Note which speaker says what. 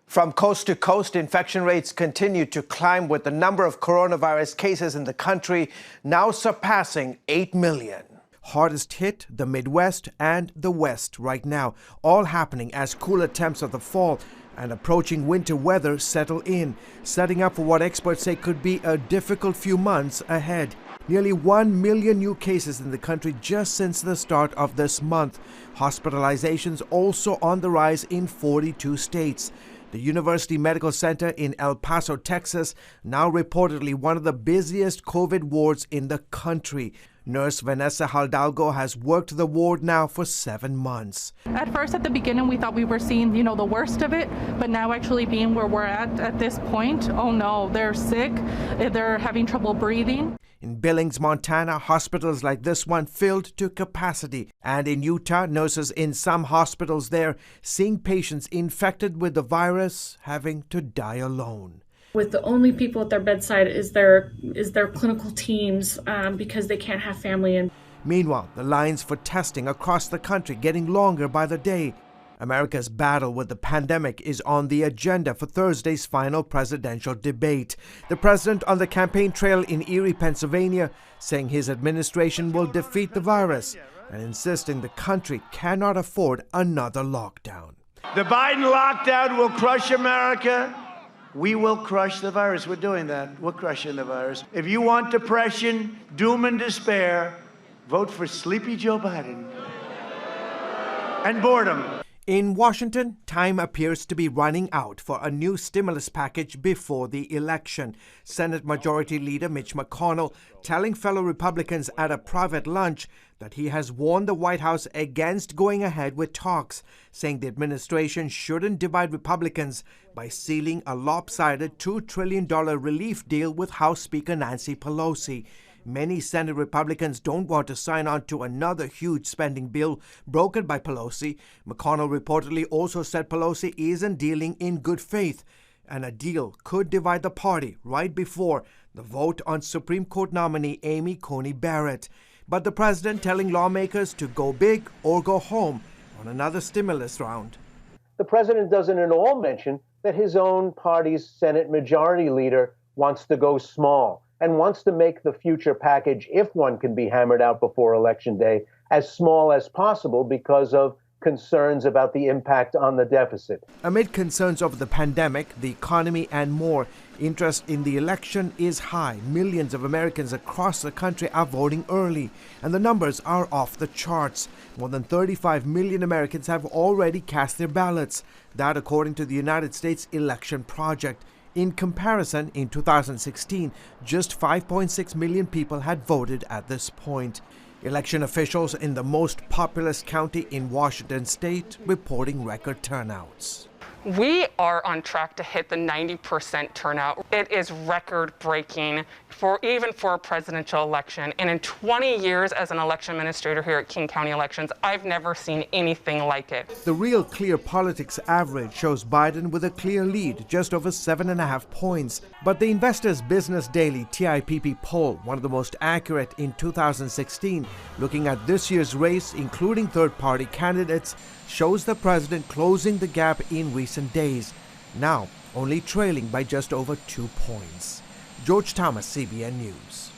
Speaker 1: From coast to coast, infection rates continue to climb, with the number of coronavirus cases in the country now surpassing 8 million. Hardest hit, the Midwest and the West right now, all happening as cooler temps of the fall and approaching winter weather settle in, setting up for what experts say could be a difficult few months ahead. Nearly 1 million new cases in the country just since the start of this month. Hospitalizations also on the rise in 42 states. The University Medical Center in El Paso, Texas, now reportedly one of the busiest COVID wards in the country. Nurse Vanessa Haldalgo has worked the ward now for 7 months.
Speaker 2: At first, at the beginning, we thought we were seeing, the worst of it, but now actually being where we're at this point, oh no, they're sick, they're having trouble breathing.
Speaker 1: In Billings, Montana, hospitals like this one filled to capacity. And in Utah, nurses in some hospitals there seeing patients infected with the virus having to die alone.
Speaker 3: With the only people at their bedside is their clinical teams because they can't have family in.
Speaker 1: Meanwhile, the lines for testing across the country getting longer by the day. America's battle with the pandemic is on the agenda for Thursday's final presidential debate. The president on the campaign trail in Erie, Pennsylvania, saying his administration will defeat the virus and insisting the country cannot afford another lockdown.
Speaker 4: The Biden lockdown will crush America. We will crush the virus. We're doing that. We're crushing the virus. If you want depression, doom and despair, vote for Sleepy Joe Biden. And boredom.
Speaker 1: In Washington, time appears to be running out for a new stimulus package before the election. Senate Majority Leader Mitch McConnell telling fellow Republicans at a private lunch that he has warned the White House against going ahead with talks, saying the administration shouldn't divide Republicans by sealing a lopsided $2 trillion relief deal with House Speaker Nancy Pelosi. Many Senate Republicans don't want to sign on to another huge spending bill brokered by Pelosi. McConnell reportedly also said Pelosi isn't dealing in good faith, and a deal could divide the party right before the vote on Supreme Court nominee Amy Coney Barrett. But the president telling lawmakers to go big or go home on another stimulus round.
Speaker 5: The president doesn't at all mention that his own party's Senate Majority Leader wants to go small and wants to make the future package, if one can be hammered out before Election Day, as small as possible because of concerns about the impact on the deficit.
Speaker 1: Amid concerns over the pandemic, the economy, and more, interest in the election is high. Millions of Americans across the country are voting early, and the numbers are off the charts. More than 35 million Americans have already cast their ballots. That according to the United States Election Project. In comparison, in 2016, just 5.6 million people had voted at this point. Election officials in the most populous county in Washington state reporting record turnouts.
Speaker 6: We are on track to hit the 90% turnout. It is record-breaking even for a presidential election. And in 20 years as an election administrator here at King County Elections, I've never seen anything like it.
Speaker 1: The Real Clear Politics average shows Biden with a clear lead, just over 7.5 points. But the Investors Business Daily TIPP poll, one of the most accurate in 2016, looking at this year's race, including third-party candidates, shows the president closing the gap in recent days, now only trailing by just over 2 points. George Thomas, CBN News.